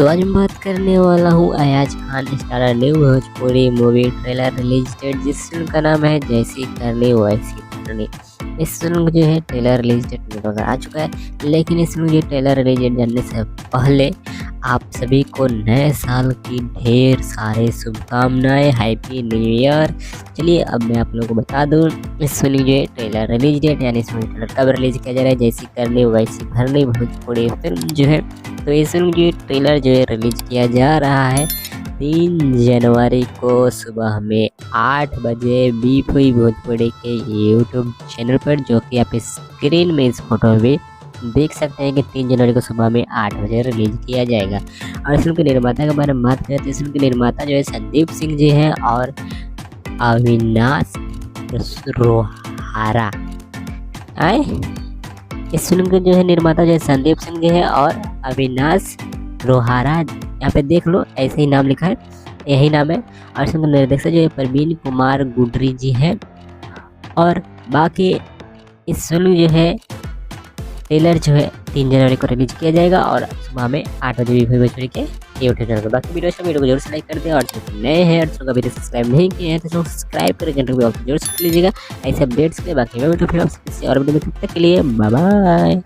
तो आज मैं बात करने वाला हूँ Ayaz Khan starrer new Bhojpuri movie trailer release date, जिस फिल्म का नाम है जैसी करनी वैसी करनी। इस फिल्म जो है ट्रेलर रिलीज डेट वगैरह आ चुका है, लेकिन इस फिल्म की ट्रेलर रिलीज डेट जानने से पहले आप सभी को नए साल की ढेर सारे शुभकामनाएं, हैप्पी न्यू ईयर। चलिए अब मैं आप लोगों को बता दूं इस फिल्म जो है ट्रेलर रिलीज डेट यानी इस ट्रेलर कब रिलीज किया जा रहा है। जैसी करनी वैसी भरनी भोजपुरी फिल्म जो है, तो इस फिल्म की ट्रेलर जो है रिलीज किया जा रहा है 3 जनवरी को सुबह में 8 बजे बी हुई भोजपुरी के यूट्यूब चैनल पर, जो कि आप स्क्रीन में इस फोटो में देख सकते हैं कि 3 जनवरी को सुबह में 8 बजे रिलीज किया जाएगा। और इस फिल्म के निर्माता के बारे में बात करें तो इस फिल्म के निर्माता जो है संदीप सिंह जी हैं और अविनाश रोहारा। आए इस फिल्म के जो है निर्माता जो है संदीप सिंह जी है और अविनाश रोहारा, यहाँ पे देख लो ऐसे ही नाम लिखा है, यही नाम है। और इसमें निर्देशक जो है प्रवीण कुमार गुडरी जी हैं। और बाकी इस फिल्म जो है ट्रेलर जो है 3 जनवरी को रिलीज किया जाएगा और सुबह में 8 बजे भी भोजपुरी के यूट्यूब चैनल पर। बाकी वीडियो को जरूर से लाइक कर दें और जो नए हैं और अभी सब्सक्राइब नहीं किए हैं तो सब्सक्राइब करके घंटे को जरूर से लीजिएगा ऐसे अपडेट्स के लिए। बाकी मैं फिर आपसे और वीडियो में, तब तक के लिए बाय बाय।